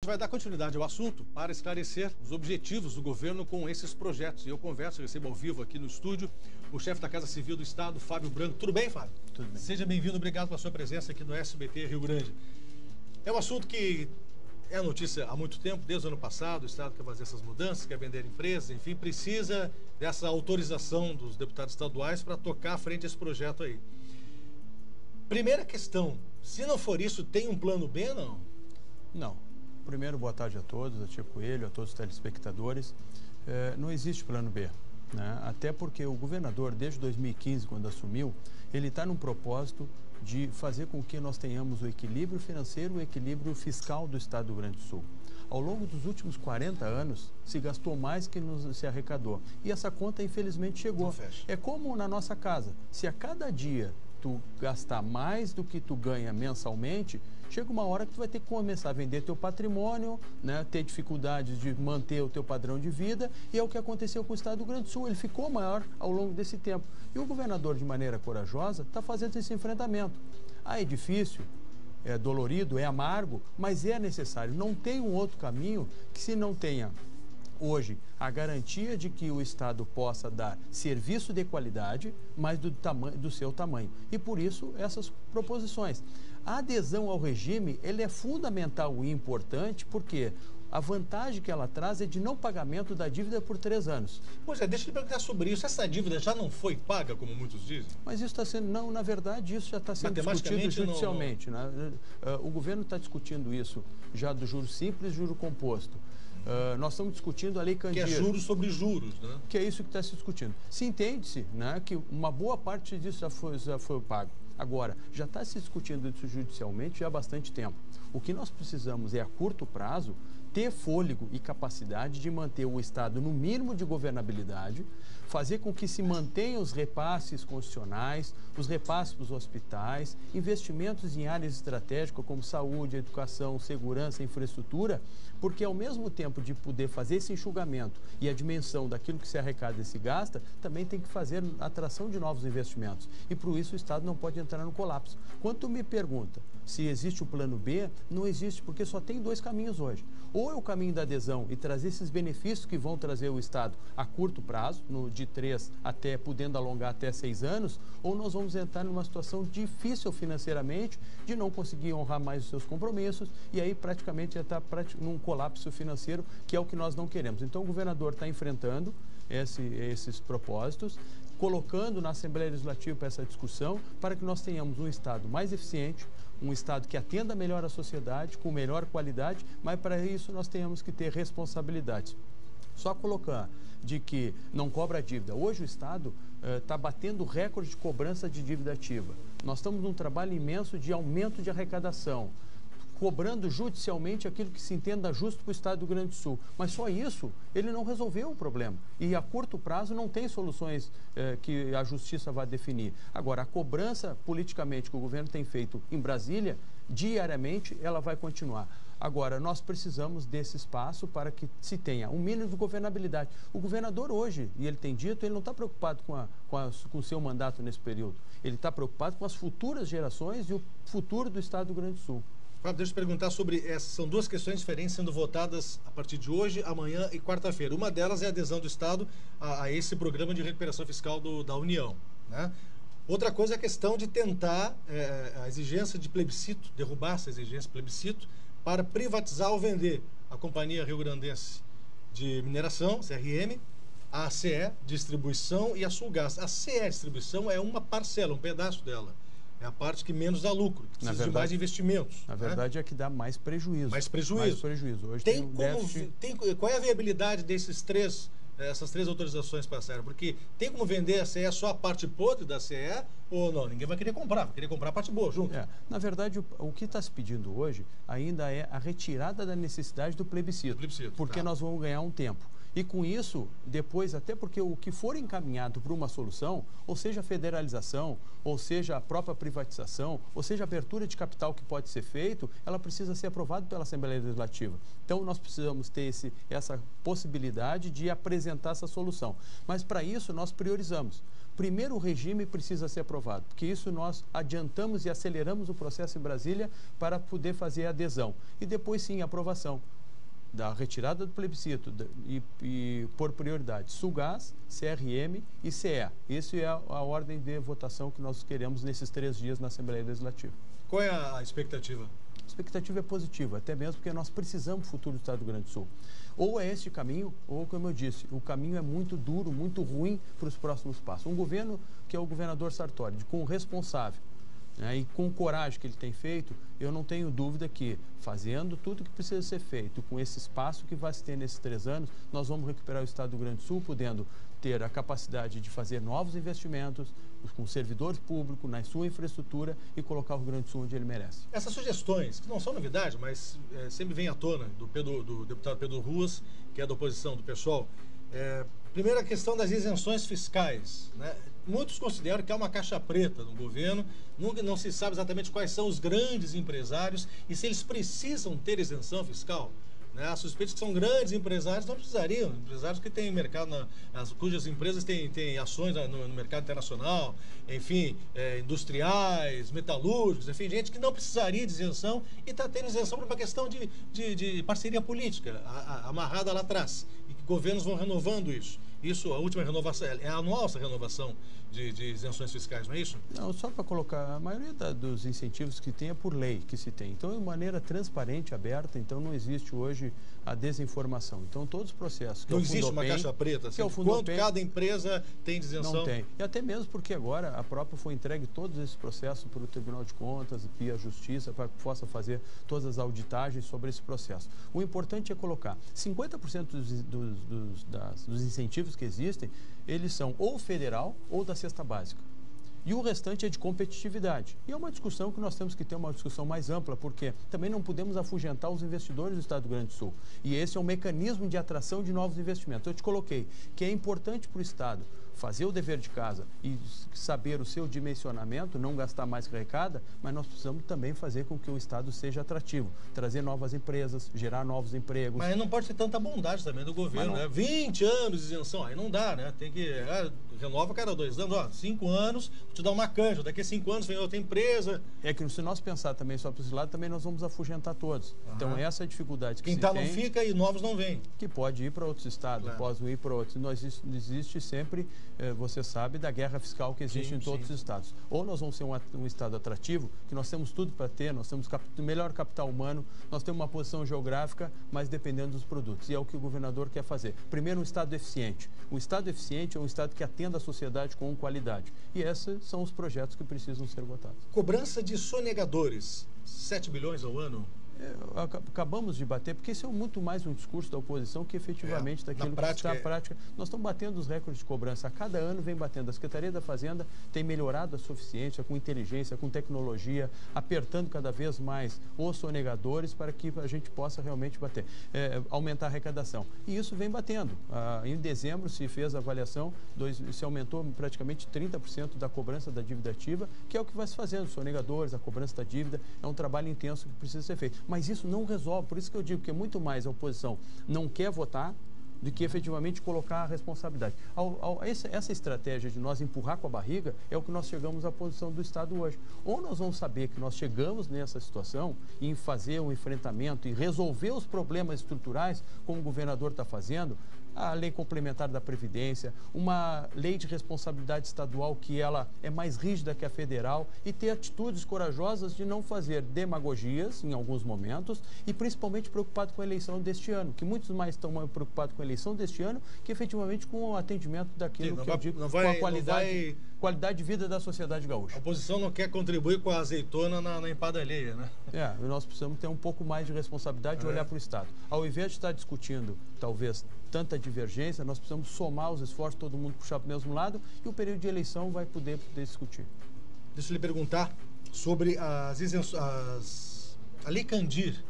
vai dar continuidade ao assunto para esclarecer os objetivos do governo com esses projetos. E eu recebo ao vivo aqui no estúdio o chefe da Casa Civil do Estado, Fábio Branco. Tudo bem, Fábio? Tudo bem. Seja bem-vindo, obrigado pela sua presença aqui no SBT Rio Grande. É um assunto que é notícia há muito tempo, desde o ano passado. O Estado quer fazer essas mudanças, quer vender empresas, enfim, precisa dessa autorização dos deputados estaduais para tocar à frente esse projeto aí. Primeira questão, se não for isso, tem um plano B, não? Não. Primeiro, boa tarde a todos, a Tia Coelho, a todos os telespectadores. Não existe plano B, né? Até porque o governador, desde 2015, quando assumiu, ele está num propósito de fazer com que nós tenhamos o equilíbrio financeiro, o equilíbrio fiscal do Estado do Rio Grande do Sul. Ao longo dos últimos 40 anos, se gastou mais que se arrecadou. E essa conta, infelizmente, chegou. É como na nossa casa. Se a cada dia tu gastar mais do que tu ganha mensalmente, chega uma hora que tu vai ter que começar a vender teu patrimônio, né, ter dificuldades de manter o teu padrão de vida, e é o que aconteceu com o Estado do Rio Grande do Sul. Ele ficou maior ao longo desse tempo. E o governador, de maneira corajosa, está fazendo esse enfrentamento. É difícil, é dolorido, é amargo, mas é necessário. Não tem um outro caminho que se não tenha hoje a garantia de que o Estado possa dar serviço de qualidade, mas do seu tamanho. E por isso essas proposições. A adesão ao regime, ele é fundamental e importante porque a vantagem que ela traz é de não pagamento da dívida por 3 anos. Pois é, deixa eu perguntar sobre isso. Essa dívida já não foi paga, como muitos dizem? Mas isso está sendo... Não, na verdade, isso já está sendo discutido judicialmente. Não... Né? O governo está discutindo isso já do juro simples e juro composto. Nós estamos discutindo a Lei Candeeiro. Que é juros sobre juros, né? Que é isso que está se discutindo. Se entende-se, né, que uma boa parte disso já foi pago. Agora, já está se discutindo isso judicialmente já há bastante tempo. O que nós precisamos é, a curto prazo, ter fôlego e capacidade de manter o Estado no mínimo de governabilidade, fazer com que se mantenham os repasses constitucionais, os repasses para os hospitais, investimentos em áreas estratégicas como saúde, educação, segurança, infraestrutura, porque ao mesmo tempo de poder fazer esse enxugamento e a dimensão daquilo que se arrecada e se gasta, também tem que fazer a atração de novos investimentos. E por isso o Estado não pode entrar no colapso. Quando tu me pergunta se existe o plano B, não existe, porque só tem 2 caminhos hoje. Ou é o caminho da adesão e trazer esses benefícios que vão trazer o Estado a curto prazo, de 3 até, podendo alongar até 6 anos, ou nós vamos entrar numa situação difícil financeiramente, de não conseguir honrar mais os seus compromissos, e aí praticamente está num colapso financeiro, que é o que nós não queremos. Então o governador está enfrentando esses propósitos, colocando na Assembleia Legislativa para essa discussão, para que nós tenhamos um Estado mais eficiente, um Estado que atenda melhor a sociedade, com melhor qualidade, mas para isso nós temos que ter responsabilidades. Só colocar de que não cobra dívida. Hoje o Estado está batendo recorde de cobrança de dívida ativa. Nós estamos num trabalho imenso de aumento de arrecadação, cobrando judicialmente aquilo que se entenda justo para o Estado do Rio Grande do Sul. Mas só isso, ele não resolveu o problema. E a curto prazo não tem soluções que a Justiça vai definir. Agora, a cobrança politicamente que o governo tem feito em Brasília, diariamente, ela vai continuar. Agora, nós precisamos desse espaço para que se tenha um mínimo de governabilidade. O governador hoje, e ele tem dito, ele não está preocupado com o seu mandato nesse período. Ele está preocupado com as futuras gerações e o futuro do Estado do Rio Grande do Sul. Fábio, deixa eu perguntar sobre essas. São 2 questões diferentes sendo votadas a partir de hoje, amanhã e quarta-feira. Uma delas é a adesão do Estado a esse programa de recuperação fiscal da União, né? Outra coisa é a questão de tentar a exigência de plebiscito, derrubar essa exigência de plebiscito, para privatizar ou vender a Companhia Rio Grandense de Mineração, CRM, a CE Distribuição e a Sulgás. A CE Distribuição é uma parcela, um pedaço dela. É a parte que menos dá lucro, que precisa de mais investimentos. Na verdade, é que dá mais prejuízo. Mais prejuízo. Mais prejuízo. Hoje qual é a viabilidade essas três autorizações passaram? Porque tem como vender a CE só a parte podre da CE ou não? Ninguém vai querer comprar a parte boa junto. Na verdade, o que está se pedindo hoje ainda é a retirada da necessidade do plebiscito. Porque nós vamos ganhar um tempo. E com isso, depois, até porque o que for encaminhado para uma solução, ou seja a federalização, ou seja a própria privatização, ou seja a abertura de capital que pode ser feito, ela precisa ser aprovada pela Assembleia Legislativa. Então, nós precisamos ter essa possibilidade de apresentar essa solução. Mas, para isso, nós priorizamos. Primeiro, o regime precisa ser aprovado, porque isso nós adiantamos e aceleramos o processo em Brasília para poder fazer a adesão. E depois, sim, a aprovação da retirada do plebiscito e por prioridade, Sulgás, CRM e CE. Essa é a ordem de votação que nós queremos nesses 3 dias na Assembleia Legislativa. Qual é a expectativa? A expectativa é positiva, até mesmo porque nós precisamos do futuro do Estado do Rio Grande do Sul. Ou é este caminho, ou, como eu disse, o caminho é muito duro, muito ruim para os próximos passos. Um governo que é o governador Sartori, com o responsável, e com coragem que ele tem feito, eu não tenho dúvida que, fazendo tudo que precisa ser feito, com esse espaço que vai se ter nesses 3 anos, nós vamos recuperar o Estado do Rio Grande do Sul, podendo ter a capacidade de fazer novos investimentos com servidores públicos, na sua infraestrutura e colocar o Rio Grande do Sul onde ele merece. Essas sugestões, que não são novidade, mas sempre vêm à tona, do deputado Pedro Ruas, que é da oposição, do PSOL. Primeiro, a questão das isenções fiscais, né? Muitos consideram que há uma caixa preta no governo, nunca não se sabe exatamente quais são os grandes empresários e se eles precisam ter isenção fiscal. Né? Há suspeitos que são grandes empresários, não precisariam, empresários que têm mercado, cujas empresas têm ações no mercado internacional, enfim, industriais, metalúrgicos, enfim, gente que não precisaria de isenção e está tendo isenção por uma questão de parceria política amarrada lá atrás. E que governos vão renovando isso. Isso, a última renovação, é a nossa renovação de isenções fiscais, não é isso? Não, só para colocar, a maioria dos incentivos que tem é por lei que se tem. Então, é de maneira transparente, aberta, então não existe hoje a desinformação. Então, todos os processos... Não existe uma caixa preta, assim, quanto cada empresa tem de isenção? Não tem. E até mesmo porque agora a própria foi entregue todos esses processos para o Tribunal de Contas e a Justiça para que possa fazer todas as auditagens sobre esse processo. O importante é colocar 50% dos incentivos que existem, eles são ou federal ou da cesta básica. E o restante é de competitividade. E é uma discussão que nós temos que ter uma discussão mais ampla, porque também não podemos afugentar os investidores do Estado do Rio Grande do Sul. E esse é um mecanismo de atração de novos investimentos. Eu te coloquei que é importante para o Estado fazer o dever de casa e saber o seu dimensionamento, não gastar mais que arrecada, mas nós precisamos também fazer com que o Estado seja atrativo, trazer novas empresas, gerar novos empregos. Mas não pode ter tanta bondade também do governo, né? 20 anos de isenção, aí não dá, né? Tem que... renova cada 2 anos, 5 anos, vou te dar uma canja, daqui a 5 anos vem outra empresa. É que se nós pensar também só para esse lado, também nós vamos afugentar todos. Então essa é a dificuldade que quem está não fica e novos não vêm. Que pode ir para outros estados, pode ir para outros. Existe sempre, você sabe, da guerra fiscal que existe em todos os estados. Ou nós vamos ser um estado atrativo, que nós temos tudo para ter, nós temos o melhor capital humano, nós temos uma posição geográfica, mas dependendo dos produtos. E é o que o governador quer fazer. Primeiro, um estado eficiente. Um estado eficiente é um estado que atenda a sociedade com qualidade. E esses são os projetos que precisam ser votados. Cobrança de sonegadores, 7 bilhões ao ano? Acabamos de bater, porque isso é muito mais um discurso da oposição que efetivamente daquilo que está na prática. Nós estamos batendo os recordes de cobrança. A cada ano vem batendo. A Secretaria da Fazenda tem melhorado a suficiência com inteligência, com tecnologia, apertando cada vez mais os sonegadores para que a gente possa realmente bater, aumentar a arrecadação. E isso vem batendo. Em dezembro se fez a avaliação, se aumentou praticamente 30% da cobrança da dívida ativa, que é o que vai se fazendo. Os sonegadores, a cobrança da dívida, é um trabalho intenso que precisa ser feito. Mas isso não resolve, por isso que eu digo que é muito mais a oposição não quer votar do que efetivamente colocar a responsabilidade. Essa estratégia de nós empurrar com a barriga é o que nós chegamos à posição do Estado hoje. Ou nós vamos saber que nós chegamos nessa situação em fazer um enfrentamento e resolver os problemas estruturais, como o governador está fazendo, a lei complementar da Previdência, uma lei de responsabilidade estadual que ela é mais rígida que a federal e ter atitudes corajosas de não fazer demagogias em alguns momentos e principalmente preocupado com a eleição deste ano, que muitos mais estão preocupados com a eleição deste ano que efetivamente com o atendimento daquilo que eu digo, com a qualidade de vida da sociedade gaúcha. A oposição não quer contribuir com a azeitona na empada alheia, né? Nós precisamos ter um pouco mais de responsabilidade de olhar para o Estado. Ao invés de estar discutindo, talvez, tanta divergência, nós precisamos somar os esforços, todo mundo puxar para o mesmo lado e o período de eleição vai poder discutir. Deixa eu lhe perguntar sobre a Lei Candir.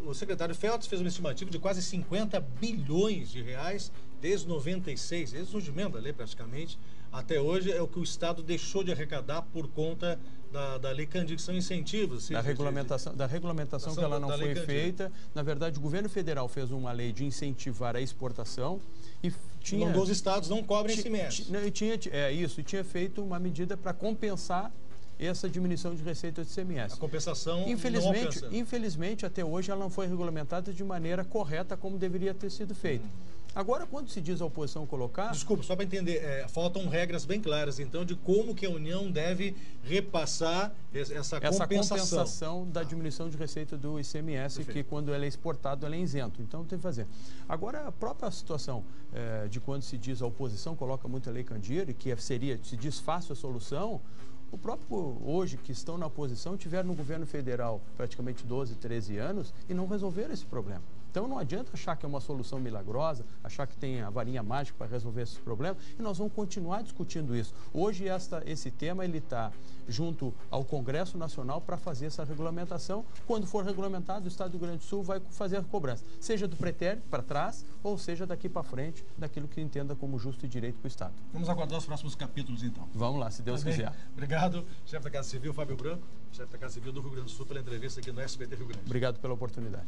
o secretário Feltes fez uma estimativa de quase 50 bilhões de reais desde 96, desde o surgimento da lei praticamente, até hoje é o que o Estado deixou de arrecadar por conta da Lei Candir, que são incentivos. Da regulamentação que ela não foi feita. Na verdade, o governo federal fez uma lei de incentivar a exportação e tinha... Os estados não cobrem ICMS. Tinha feito uma medida para compensar essa diminuição de receita de ICMS. A compensação infelizmente, até hoje ela não foi regulamentada de maneira correta como deveria ter sido feita. Agora, quando se diz a oposição colocar... Desculpa, só para entender, faltam regras bem claras, então, de como que a União deve repassar essa compensação da diminuição de receita do ICMS, que quando ele é exportado, ele é isento. Então, tem que fazer. Agora, a própria situação de quando se diz a oposição coloca muito a Lei Candir, e que se diz fácil a solução, o próprio hoje que estão na oposição tiveram no governo federal praticamente 12, 13 anos e não resolveram esse problema. Então não adianta achar que é uma solução milagrosa, achar que tem a varinha mágica para resolver esses problemas, e nós vamos continuar discutindo isso. Hoje esse tema está junto ao Congresso Nacional para fazer essa regulamentação. Quando for regulamentado, o Estado do Rio Grande do Sul vai fazer a cobrança, seja do pretérito para trás, ou seja daqui para frente, daquilo que entenda como justo e direito para o Estado. Vamos aguardar os próximos capítulos, então. Vamos lá, se Deus quiser. Obrigado, chefe da Casa Civil, Fábio Branco, chefe da Casa Civil do Rio Grande do Sul, pela entrevista aqui no SBT Rio Grande. Obrigado pela oportunidade.